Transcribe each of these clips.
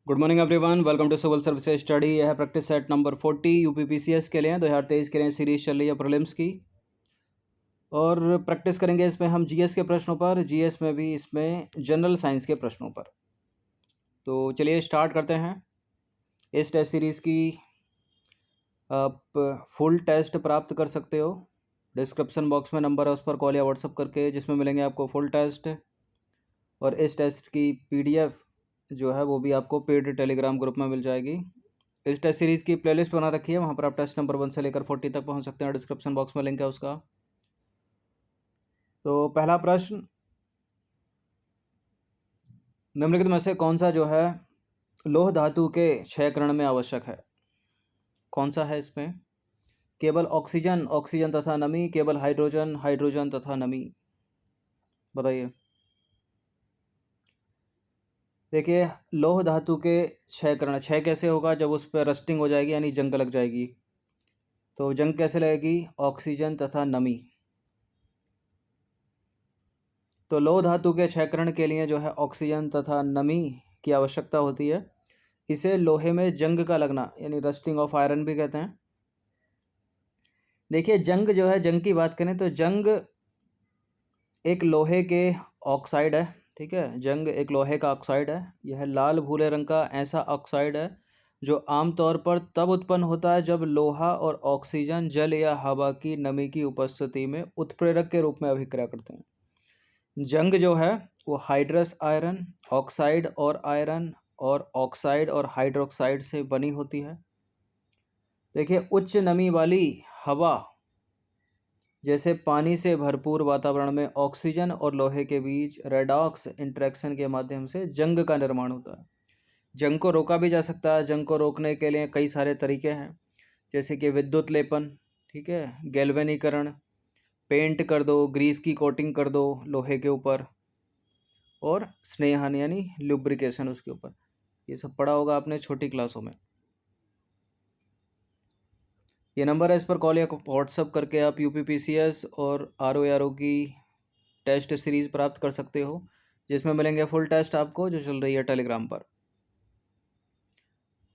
Good morning everyone, welcome to civil services study. यह है practice set number 40 UPPCS के लिए 2023 के लिए सीरीज चल रही है प्रीलिम्स की। और प्रैक्टिस करेंगे इसमें हम जीएस के प्रश्नों पर, जीएस में भी इसमें जनरल साइंस के प्रश्नों पर। तो चलिए स्टार्ट करते हैं। इस टेस्ट सीरीज़ की आप फुल टेस्ट प्राप्त कर सकते हो। डिस्क्रिप्शन बॉक्स में नंबर है, उस पर कॉल या व्हाट्सअप करके, जिसमें मिलेंगे आपको फुल टेस्ट। और इस टेस्ट की पीडीएफ जो है वो भी आपको पेड टेलीग्राम ग्रुप में मिल जाएगी। इस टेस्ट सीरीज़ की प्लेलिस्ट बना रखी है, वहाँ पर आप टेस्ट नंबर 1 से लेकर 40 तक पहुँच सकते हैं। डिस्क्रिप्शन बॉक्स में लिंक है उसका। तो पहला प्रश्न, निम्नलिखित में से कौन सा जो है लौह धातु के क्षयकरण में आवश्यक है? कौन सा है इसमें? केवल ऑक्सीजन, ऑक्सीजन तथा नमी, केवल हाइड्रोजन, हाइड्रोजन तथा नमी? बताइए। देखिए, लौह धातु के क्षयकरण, क्षय कैसे होगा? जब उस पर रस्टिंग हो जाएगी यानी जंग लग जाएगी। तो जंग कैसे लगेगी? ऑक्सीजन तथा नमी। तो लौह धातु के क्षयकरण के लिए जो है ऑक्सीजन तथा नमी की आवश्यकता होती है। इसे लोहे में जंग का लगना यानी रस्टिंग ऑफ आयरन भी कहते हैं। देखिए, जंग जो है, जंग की बात करें तो जंग एक लोहे के ऑक्साइड है। ठीक है, जंग एक लोहे का ऑक्साइड है। यह लाल भूरे रंग का ऐसा ऑक्साइड है जो आमतौर पर तब उत्पन्न होता है जब लोहा और ऑक्सीजन जल या हवा की नमी की उपस्थिति में उत्प्रेरक के रूप में अभिक्रिया करते हैं। जंग जो है वो हाइड्रस आयरन, ऑक्साइड और आयरन और ऑक्साइड और हाइड्रोक्साइड से बनी होती है। देखिए, उच्च नमी वाली हवा जैसे पानी से भरपूर वातावरण में ऑक्सीजन और लोहे के बीच रेडॉक्स इंटरेक्शन के माध्यम से जंग का निर्माण होता है। जंग को रोका भी जा सकता है। जंग को रोकने के लिए कई सारे तरीके हैं, जैसे कि विद्युत लेपन, ठीक है, गैल्वेनीकरण, पेंट कर दो, ग्रीस की कोटिंग कर दो लोहे के ऊपर, और स्नेहन यानी लुब्रिकेशन उसके ऊपर। ये सब पढ़ा होगा आपने छोटी क्लासों में। ये नंबर है, इस पर कॉल या व्हाट्सअप करके आप यूपीपीसीएस और आरओ की टेस्ट सीरीज़ प्राप्त कर सकते हो, जिसमें मिलेंगे फुल टेस्ट आपको, जो चल रही है टेलीग्राम पर।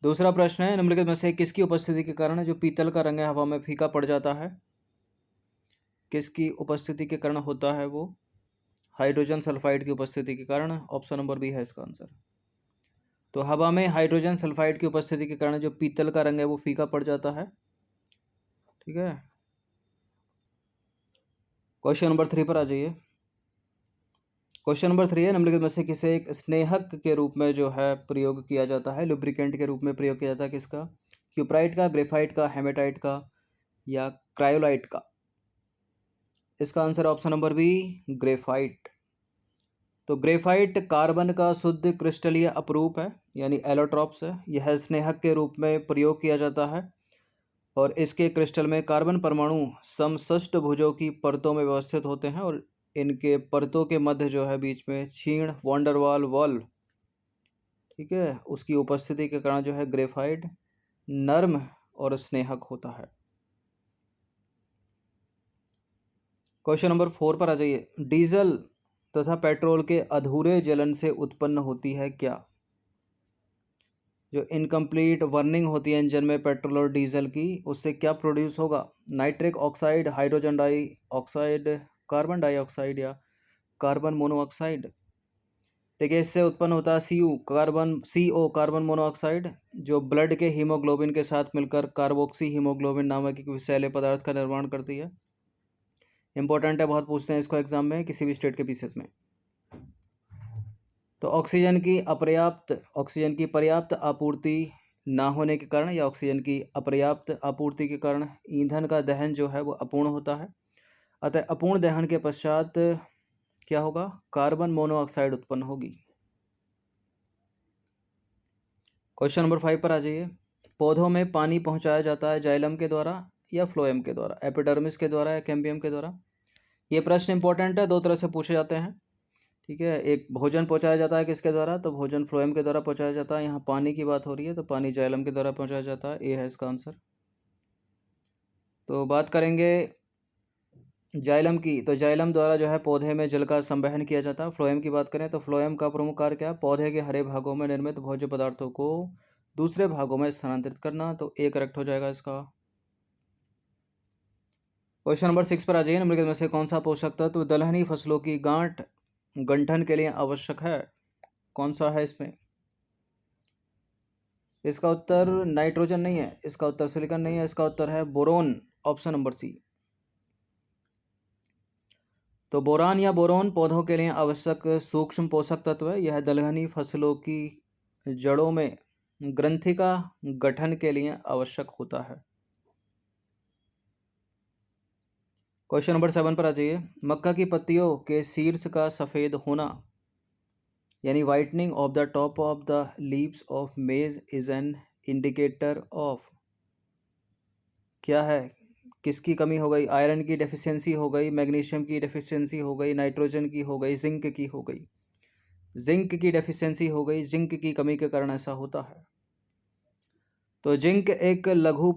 दूसरा प्रश्न है, निम्नलिखित में से किसकी उपस्थिति के कारण जो पीतल का रंग है हवा में फीका पड़ जाता है? किसकी उपस्थिति के कारण होता है वो? हाइड्रोजन सल्फाइड की उपस्थिति के कारण। ऑप्शन नंबर बी है इसका आंसर। तो हवा में हाइड्रोजन सल्फाइड की उपस्थिति के कारण जो पीतल का रंग है वो फीका पड़ जाता है। ठीक है, क्वेश्चन नंबर 3 पर आ जाइए। क्वेश्चन नंबर 3 है, निम्नलिखित में से किसे एक स्नेहक के रूप में जो है प्रयोग किया जाता है, लुब्रिकेंट के रूप में प्रयोग किया जाता है? किसका? क्यूप्राइट का, ग्रेफाइट का, हेमेटाइट का या क्रायोलाइट का? इसका answer option number B, graphite. तो ग्रेफाइट कार्बन का शुद्ध क्रिस्टलीय अपरूप है यानी एलोट्रॉप्स है। यह स्नेहक के रूप में प्रयोग किया जाता है और इसके क्रिस्टल में कार्बन परमाणु समषष्ठ भुजों की परतों में व्यवस्थित होते हैं और इनके परतों के मध्य जो है बीच में क्षीण वॉन्डरवाल वॉल, ठीक है, उसकी उपस्थिति के कारण जो है ग्रेफाइट नर्म और स्नेहक होता है। क्वेश्चन नंबर 4 पर आ जाइए। डीजल तथा पेट्रोल के अधूरे जलन से उत्पन्न होती है क्या? जो इनकम्प्लीट बर्निंग होती है इंजन में पेट्रोल और डीजल की, उससे क्या प्रोड्यूस होगा? Nitric oxide, hydrogen dioxide, carbon dioxide या कार्बन मोनोऑक्साइड? देखिए, इससे उत्पन्न होता है CO कार्बन मोनोऑक्साइड, जो ब्लड के हीमोग्लोबिन के साथ मिलकर कार्बोक्सी हीमोग्लोबिन नामक एक विषैले पदार्थ का निर्माण करती है। इंपॉर्टेंट है, बहुत पूछते हैं इसको एग्जाम में किसी भी स्टेट के पीसेस में। तो ऑक्सीजन की पर्याप्त आपूर्ति ना होने के कारण या ऑक्सीजन की अपर्याप्त आपूर्ति के कारण ईंधन का दहन जो है वो अपूर्ण होता है। अतः अपूर्ण दहन के पश्चात क्या होगा? कार्बन मोनोऑक्साइड उत्पन्न होगी। क्वेश्चन नंबर 5 पर आ जाइए। पौधों में पानी पहुंचाया जाता है जाइलम के द्वारा या फ्लोएम के द्वारा, एपिडर्मिस के द्वारा या कैम्बियम के द्वारा? ये प्रश्न इंपॉर्टेंट है, दो तरह से पूछे जाते हैं। ठीक है, एक भोजन पहुंचाया जाता है किसके द्वारा? तो भोजन फ्लोएम के द्वारा पहुंचाया जाता है। यहाँ पानी की बात हो रही है तो पानी जाइलम के द्वारा पहुंचाया जाता है। ए है इसका आंसर। तो बात करेंगे जाइलम की, तो जाइलम द्वारा जो है पौधे में जल का संवहन किया जाता है। फ्लोएम की बात करें तो फ्लोएम का प्रमुख कार्य क्या है? पौधे के हरे भागों में निर्मित भोज्य पदार्थों को दूसरे भागों में स्थानांतरित करना। तो ए करेक्ट हो जाएगा इसका। क्वेश्चन नंबर 6 पर आ जाइए। निम्नलिखित में से कौन सा पोषक तत्व दलहनी फसलों की गांठ गंठन के लिए आवश्यक है? कौन सा है इसमें? इसका उत्तर नाइट्रोजन नहीं है, इसका उत्तर सिलिकॉन नहीं है, इसका उत्तर है बोरोन, ऑप्शन नंबर सी। तो बोरान या बोरोन पौधों के लिए आवश्यक सूक्ष्म पोषक तत्व है। यह दलहनी फसलों की जड़ों में ग्रंथि का गठन के लिए आवश्यक होता है। क्वेश्चन नंबर 7 पर आ जाइए। मक्का की पत्तियों के शीर्ष का सफ़ेद होना यानी whitening of the top of the leaves of मेज इज एन इंडिकेटर ऑफ क्या है? किसकी कमी हो गई? आयरन की डेफिशिएंसी हो गई, मैग्नीशियम की डेफिशिएंसी हो गई, नाइट्रोजन की हो गई, जिंक की हो गई। जिंक की डेफिशिएंसी हो गई, जिंक की कमी के कारण ऐसा होता है। तो जिंक एक लघु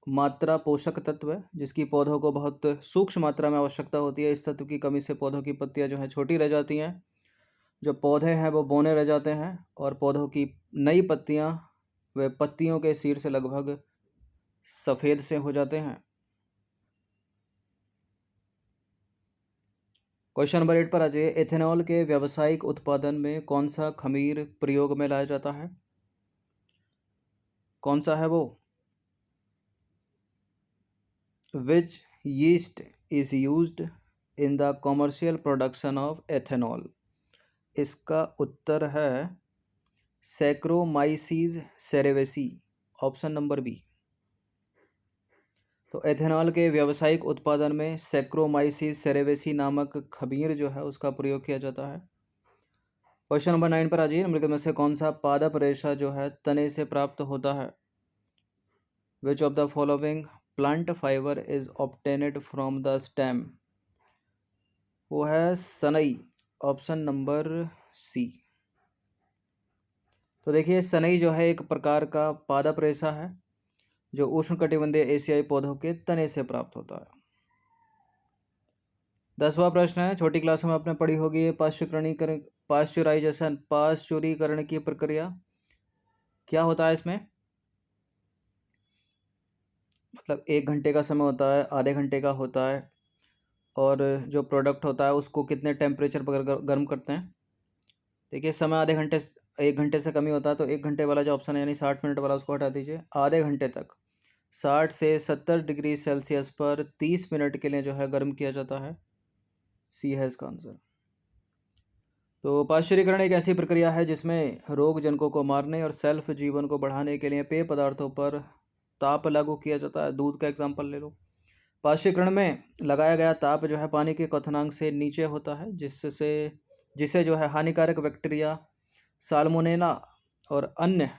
मात्रा पोषक तत्व है जिसकी पौधों को बहुत सूक्ष्म मात्रा में आवश्यकता होती है। इस तत्व की कमी से पौधों की पत्तियां जो है छोटी रह जाती हैं, जो पौधे हैं वो बौने रह जाते हैं और पौधों की नई पत्तियां व पत्तियों के शीर्ष लगभग सफ़ेद से हो जाते हैं। क्वेश्चन नंबर 8 पर आ जाइए। एथेनॉल के व्यावसायिक उत्पादन में कौन सा खमीर प्रयोग में लाया जाता है? कौन सा है वो? Which yeast is used in the commercial production of ethanol? इसका उत्तर है सैक्रोमाइसीज सेरेवेसी, ऑप्शन नंबर बी। तो एथेनॉल के व्यावसायिक उत्पादन में सैक्रोमाइसीज सेरेवेसी नामक खमीर जो है उसका प्रयोग किया जाता है। क्वेश्चन नंबर 9 पर आ जाइए। निम्नलिखित में से कौन सा पादप रेशा जो है तने से प्राप्त होता है? Which of the following plant fiber is obtained from the stem? वो है सनई, ऑप्शन नंबर सी। तो देखिए सनई जो है एक प्रकार का पादप रेशा है जो उष्णकटिबंधीय एशियाई पौधों के तने से प्राप्त होता है। 10वां प्रश्न है, छोटी क्लास में आपने पढ़ी होगी ये पाश्चुरीकरण की प्रक्रिया क्या होता है इसमें? मतलब 1 घंटे का समय होता है, आधे घंटे का होता है, और जो प्रोडक्ट होता है उसको कितने टेम्परेचर पर गर्म करते हैं? देखिए समय आधे घंटे 1 घंटे से कम ही होता है, तो 1 घंटे वाला जो ऑप्शन है यानी 60 मिनट वाला उसको हटा दीजिए। आधे घंटे तक 60 से 70 डिग्री सेल्सियस पर 30 मिनट के लिए जो है गर्म किया जाता है। सी है इसका आंसर। तो पाश्चुरीकरण एक ऐसी प्रक्रिया है जिसमें रोग जनकों को मारने और सेल्फ जीवन को बढ़ाने के लिए पेय पदार्थों पर ताप लागू किया जाता है। दूध का एग्जाम्पल ले लो। पाश्चुरीकरण में लगाया गया ताप जो है पानी के क्वथनांक से नीचे होता है जिसे जो है हानिकारक बैक्टीरिया, साल्मोनेला और अन्य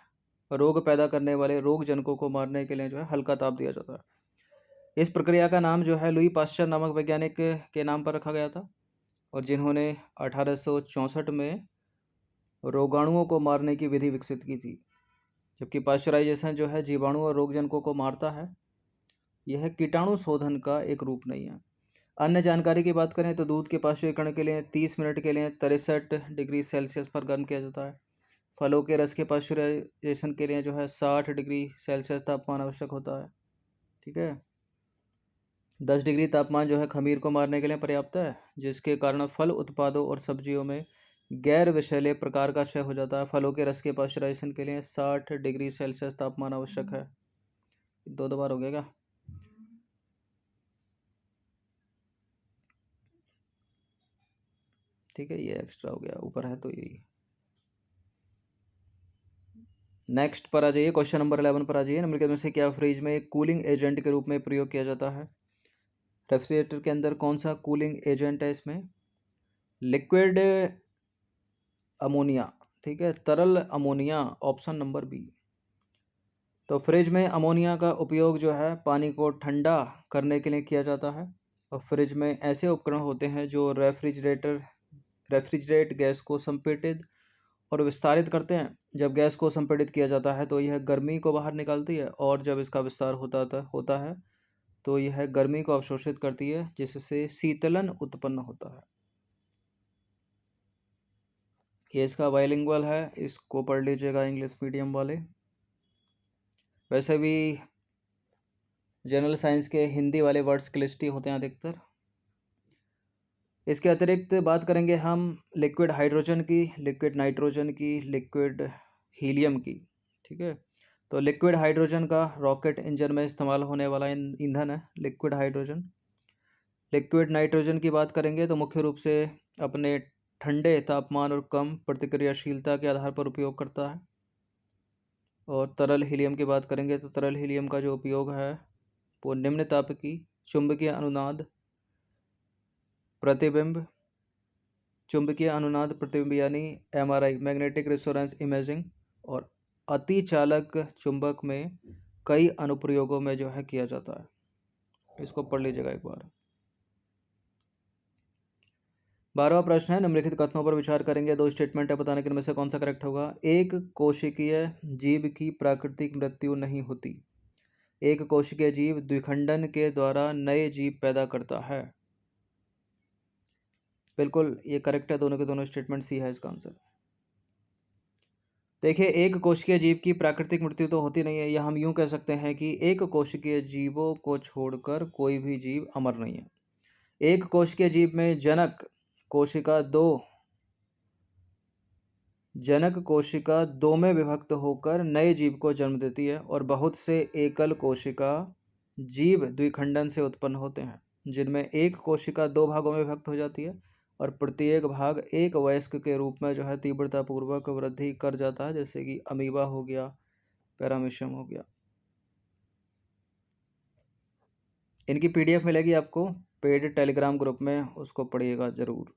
रोग पैदा करने वाले रोग जनकों को मारने के लिए जो है हल्का ताप दिया जाता है। इस प्रक्रिया का नाम जो है लुई पाश्चर नामक वैज्ञानिक के नाम पर रखा गया था, और जिन्होंने 1864 में रोगाणुओं को मारने की विधि विकसित की थी। जबकि पाश्चराइजेशन जो है जीवाणु और रोगजनकों को मारता है, यह कीटाणु शोधन का एक रूप नहीं है। अन्य जानकारी की बात करें तो दूध के पाश्चुरीकरण के लिए 30 मिनट के लिए 63 डिग्री सेल्सियस पर गर्म किया जाता है। फलों के रस के पाश्चराइजेशन के लिए जो है 60 डिग्री सेल्सियस तापमान आवश्यक होता है। ठीक है, 10 डिग्री तापमान जो है खमीर को मारने के लिए पर्याप्त है, जिसके कारण फल उत्पादों और सब्जियों में गैर विषैले प्रकार का क्षय हो जाता है। फलों के रस के पाश्चराइजेशन के लिए 60 डिग्री सेल्सियस तापमान आवश्यक है। 2 बार हो गया क्या? ठीक है, ये एक्स्ट्रा हो गया, ऊपर है तो यही। नेक्स्ट पर आ जाइए। क्वेश्चन नंबर 11 पर आ जाइए। निम्नलिखित में से क्या फ्रिज में एक कूलिंग एजेंट के रूप में प्रयोग किया जाता है? रेफ्रिजरेटर के अंदर कौन सा कूलिंग एजेंट है इसमें? Liquid ammonia. ठीक है, तरल अमोनिया, ऑप्शन नंबर बी। तो फ्रिज में अमोनिया का उपयोग जो है पानी को ठंडा करने के लिए किया जाता है, और फ्रिज में ऐसे उपकरण होते हैं जो रेफ्रिजरेट गैस को संपीड़ित और विस्तारित करते हैं। जब गैस को संपीड़ित किया जाता है तो यह गर्मी को बाहर निकालती है, और जब इसका विस्तार होता है तो यह गर्मी को अवशोषित करती है जिससे शीतलन उत्पन्न होता है। ये इसका बाइलिंगुअल है, इसको पढ़ लीजिएगा इंग्लिश मीडियम वाले। वैसे भी जनरल साइंस के हिंदी वाले वर्ड्स की लिस्ट ही होते हैं अधिकतर। इसके अतिरिक्त बात करेंगे हम लिक्विड हाइड्रोजन की, लिक्विड नाइट्रोजन की, लिक्विड हीलियम की। ठीक है, तो लिक्विड हाइड्रोजन का रॉकेट इंजन में इस्तेमाल होने वाला ईंधन है लिक्विड हाइड्रोजन। लिक्विड नाइट्रोजन की बात करेंगे तो मुख्य रूप से अपने ठंडे तापमान और कम प्रतिक्रियाशीलता के आधार पर उपयोग करता है। और तरल हीलियम की बात करेंगे तो तरल हीलियम का जो उपयोग है वो निम्न ताप की चुंबकीय अनुनाद प्रतिबिंब, चुंबकीय अनुनाद प्रतिबिंब यानी MRI मैग्नेटिक रेजोनेंस इमेजिंग, और अतिचालक चुंबक में कई अनुप्रयोगों में जो है किया जाता है। इसको पढ़ लीजिएगा एक बार। 12वां प्रश्न है, निम्नलिखित कथनों पर विचार करेंगे। दो स्टेटमेंट है, बताने के इनमें से कौन सा करेक्ट होगा। एक कोशिकीय जीव की प्राकृतिक मृत्यु नहीं होती। एक कोशिकीय जीव द्विखंडन के द्वारा नए जीव पैदा करता है। बिल्कुल ये करेक्ट है, दोनों के दोनों स्टेटमेंट सी है इसका आंसर। देखिए, एक कोशिकीय जीव की प्राकृतिक मृत्यु तो होती नहीं है, या हम यूं कह सकते हैं कि एक कोशिकीय जीवों को छोड़कर कोई भी जीव अमर नहीं है। एक कोशिकीय जीव में जनक कोशिका दो में विभक्त होकर नए जीव को जन्म देती है, और बहुत से एकल कोशिका जीव द्विखंडन से उत्पन्न होते हैं जिनमें एक कोशिका दो भागों में विभक्त हो जाती है और प्रत्येक भाग एक वयस्क के रूप में जो है तीव्रतापूर्वक वृद्धि कर जाता है, जैसे कि अमीबा हो गया, पैरामीशियम हो गया। इनकी PDF मिलेगी आपको पेड टेलीग्राम ग्रुप में, उसको पढ़िएगा जरूर।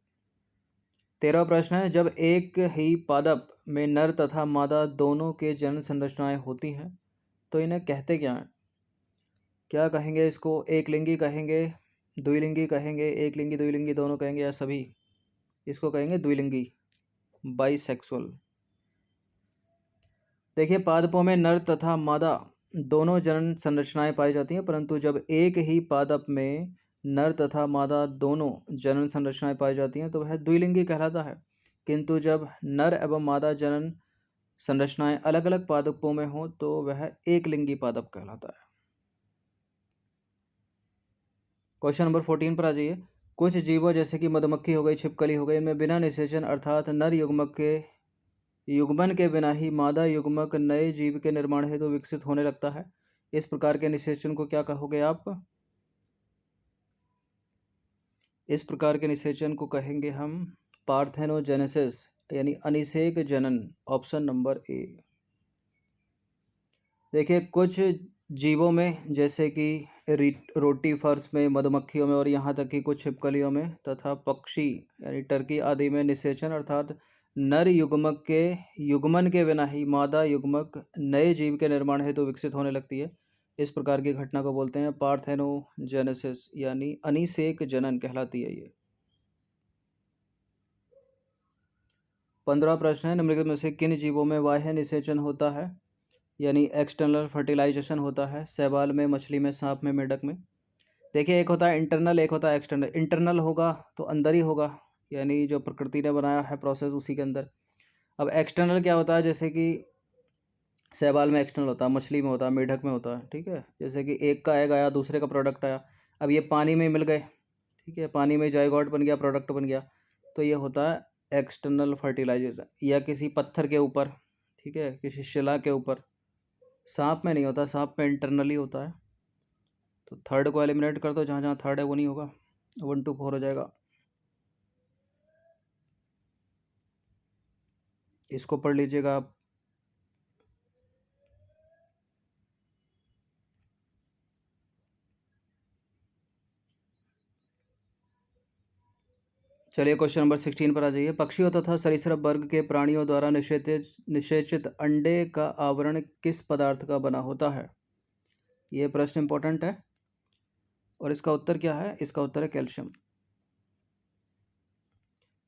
13वां प्रश्न है, जब एक ही पादप में नर तथा मादा दोनों के जन्म संरचनाएं होती हैं तो इन्हें कहते क्या हैं? क्या कहेंगे इसको? एक लिंगी कहेंगे, द्विलिंगी कहेंगे, एक लिंगी द्विलिंगी दोनों कहेंगे, या सभी? इसको कहेंगे द्विलिंगी, बाइसेक्सुअल। देखिए, पादपों में नर तथा मादा दोनों जनन संरचनाएं पाई जाती हैं, परंतु जब एक ही पादप में नर तथा मादा दोनों जनन संरचनाएं पाई जाती हैं तो वह द्विलिंगी कहलाता है। किंतु जब नर एवं मादा जनन संरचनाएं अलग अलग पादपों में हो तो वह एक लिंगी पादप कहलाता है। क्वेश्चन नंबर 14 पर आ जाइए। कुछ जीवों जैसे कि मधुमक्खी हो गई, छिपकली हो गई, इनमें बिना निषेचन अर्थात नर युग्मक के युग्मन के बिना ही मादा युग्मक नए जीव के निर्माण हेतु विकसित होने लगता है। इस प्रकार के निषेचन को क्या कहोगे आप? इस प्रकार के निषेचन को कहेंगे हम पार्थेनोजेनेसिस यानी अनिषेक जनन, ऑप्शन नंबर ए। देखिए, कुछ जीवों में जैसे कि रोटीफर्स में, मधुमक्खियों में और यहाँ तक कि कुछ छिपकलियों में तथा पक्षी यानी टर्की आदि में निषेचन अर्थात नर युग्मक के युग्मन के बिना ही मादा युग्मक नए जीव के निर्माण हेतु विकसित होने लगती है। इस प्रकार की घटना को बोलते हैं पार्थेनोजेनेसिस यानी अनिषेक जनन कहलाती है ये। 15वां प्रश्न है, निम्नलिखित में से किन जीवों में बाह्य निषेचन होता है यानी एक्सटर्नल फर्टिलाइजेशन होता है? शैवाल में, मछली में, सांप में, मेंढक में। देखिए, एक होता है इंटरनल, एक होता है एक्सटर्नल। इंटरनल होगा तो अंदर ही होगा, यानी जो प्रकृति ने बनाया है प्रोसेस उसी के अंदर। अब एक्सटर्नल क्या होता है? जैसे कि शैवाल में एक्सटर्नल होता है, मछली में होता है, मेंढक में होता है। ठीक है, जैसे कि एक का एग आया, दूसरे का प्रोडक्ट आया, अब ये पानी में मिल गए, ठीक है, पानी में जाइगोट बन गया, प्रोडक्ट बन गया, तो ये होता है एक्सटर्नल फर्टिलाइजेशन। या किसी पत्थर के ऊपर, ठीक है, किसी शिला के ऊपर। सांप में नहीं होता, सांप में इंटरनली होता है। तो थर्ड को एलिमिनेट कर दो, जहाँ जहाँ थर्ड है वो नहीं होगा, 1 2 4 हो जाएगा। इसको पढ़ लीजिएगा आप। चलिए क्वेश्चन नंबर 16 पर आ जाइए। पक्षियों तथा सरीसृप वर्ग के प्राणियों द्वारा निषेचित अंडे का आवरण किस पदार्थ का बना होता है? ये प्रश्न इंपॉर्टेंट है और इसका उत्तर क्या है? इसका उत्तर है कैल्शियम।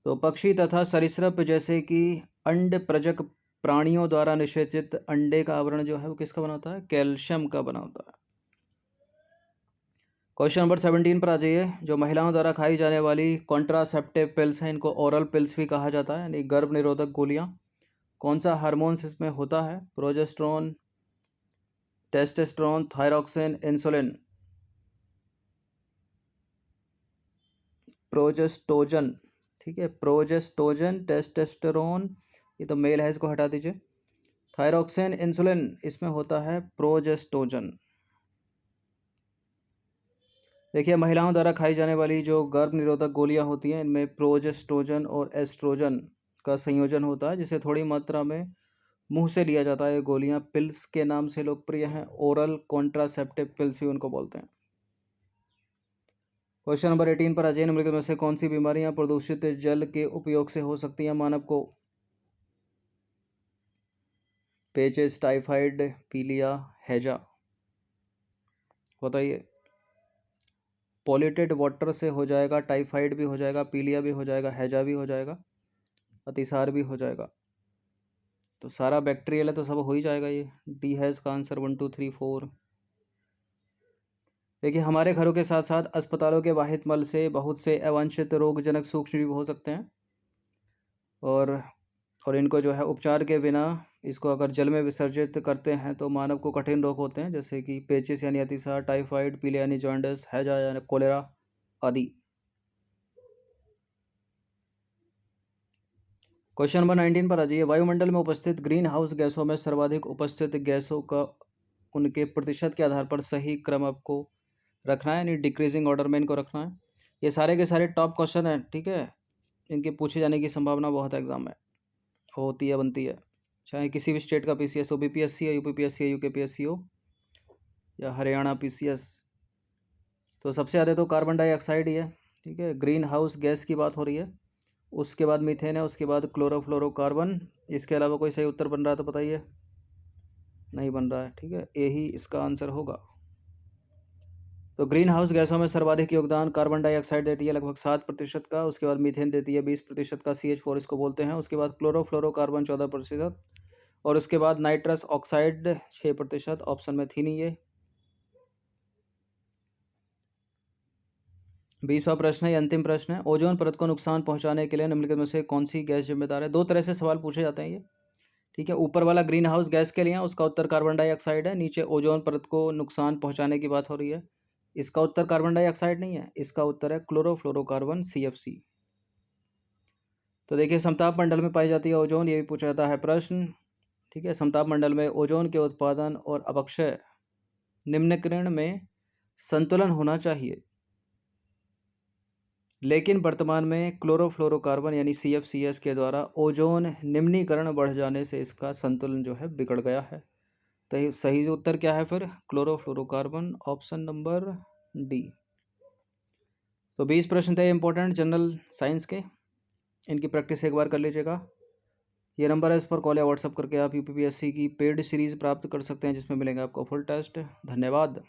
तो पक्षी तथा सरीसृप जैसे कि अंड प्रजक प्राणियों द्वारा निषेचित अंडे का आवरण जो है वो किसका बना होता है? कैल्शियम का बना होता है। क्वेश्चन नंबर 17 पर आ जाइए। जो महिलाओं द्वारा खाई जाने वाली कॉन्ट्रासेप्टिव पिल्स हैं, इनको ओरल पिल्स भी कहा जाता है, यानी गर्भ निरोधक गोलियां। कौन सा हार्मोन्स इसमें होता है? Progesterone, testosterone, thyroxine, insulin. Progestogen, ठीक है, प्रोजेस्टोजन, टेस्टोस्टेरोन, ये तो मेल है, इसको हटा दीजिए। थायरॉक्सिन, इंसुलिन, इसमें होता है प्रोजेस्टोजन। देखिए, महिलाओं द्वारा खाई जाने वाली जो गर्भ निरोधक गोलियां होती हैं, इनमें प्रोजेस्टोजन और एस्ट्रोजन का संयोजन होता है, जिसे थोड़ी मात्रा में मुंह से लिया जाता है। ये गोलियां पिल्स के नाम से लोकप्रिय हैं, ओरल कॉन्ट्रासेप्टिव पिल्स भी उनको बोलते हैं। क्वेश्चन नंबर 18 पर अजय निम्नलिखित में से कौन सी बीमारियां प्रदूषित जल के उपयोग से हो सकती हैं मानव को? पेचिस, टाइफाइड, पीलिया, हैजा, बताइए। पॉल्यूटेड वाटर से हो जाएगा, टाइफाइड भी हो जाएगा, पीलिया भी हो जाएगा, हैजा भी हो जाएगा, अतिसार भी हो जाएगा। तो सारा बैक्टीरियल है तो सब हो ही जाएगा। ये डी है इसका आंसर, 1 2 3 4। देखिए, हमारे घरों के साथ साथ अस्पतालों के वाहित मल से बहुत से अवांछित रोगजनक सूक्ष्मजीव हो सकते हैं, और इनको जो है उपचार के बिना इसको अगर जल में विसर्जित करते हैं तो मानव को कठिन रोग होते हैं, जैसे कि पेचिस यानी अतिसार, टाइफाइड, पीलिया यानी जॉन्डिस, हैजा यानी कोलेरा आदि। क्वेश्चन नंबर 19 पर आ जाइए। वायुमंडल में उपस्थित ग्रीन हाउस गैसों में सर्वाधिक उपस्थित गैसों का उनके प्रतिशत के आधार पर सही क्रम आपको रखना है, यानी डिक्रीजिंग ऑर्डर में इनको रखना है। ये सारे के सारे टॉप क्वेश्चन हैं, ठीक है, इनके पूछे जाने की संभावना बहुत एग्जाम में होती है, बनती है, चाहे किसी भी स्टेट का पीसीएस हो, बीपीएससी है, यूपीपीएससी है, यूकेपीएससी हो, या हरियाणा पीसीएस। तो सबसे ज़्यादा तो कार्बन डाइऑक्साइड ही है, ठीक है, ग्रीन हाउस गैस की बात हो रही है। उसके बाद मीथेन है, उसके बाद क्लोरोफ्लोरोकार्बन। इसके अलावा कोई सही उत्तर बन रहा है तो बताइए। नहीं बन रहा है, ठीक है, यही इसका आंसर होगा। तो ग्रीन हाउस गैसों में सर्वाधिक योगदान कार्बन डाइऑक्साइड देती है लगभग 7% का, उसके बाद मीथेन देती है 20% का, CH4 इसको बोलते हैं, उसके बाद क्लोरोफ्लोरोकार्बन 14%, और उसके बाद नाइट्रस ऑक्साइड 6%, ऑप्शन में थी नहीं ये। 20वां प्रश्न है, अंतिम प्रश्न है। ओजोन परत को नुकसान पहुंचाने के लिए निम्नलिखित में से कौन सी गैस जिम्मेदार है? दो तरह से सवाल पूछे जाते हैं ये, ठीक है। ऊपर वाला ग्रीन हाउस गैस के लिए उसका उत्तर कार्बन डाइऑक्साइड है। नीचे ओजोन परत को नुकसान पहुंचाने की बात हो रही है, इसका उत्तर कार्बन डाइऑक्साइड नहीं है, इसका उत्तर है क्लोरोफ्लोरोकार्बन, CFC। तो देखिए, समताप मंडल में पाई जाती है ओजोन, ये भी पूछा जाता है प्रश्न, ठीक है। समताप मंडल में ओजोन के उत्पादन और अपक्षय निम्नकरण में संतुलन होना चाहिए, लेकिन वर्तमान में क्लोरोफ्लोरोकार्बन यानी CFCS के द्वारा ओजोन निम्नीकरण बढ़ जाने से इसका संतुलन जो है बिगड़ गया है। तो सही उत्तर क्या है फिर? Chlorofluorocarbon, option number D. तो 20 प्रश्न थे इंपॉर्टेंट जनरल साइंस के, इनकी प्रैक्टिस एक बार कर लीजिएगा। ये नंबर है, इस पर कॉल या व्हाट्सअप करके आप यूपीपीएससी की पेड सीरीज़ प्राप्त कर सकते हैं, जिसमें मिलेंगे आपको फुल टेस्ट। धन्यवाद।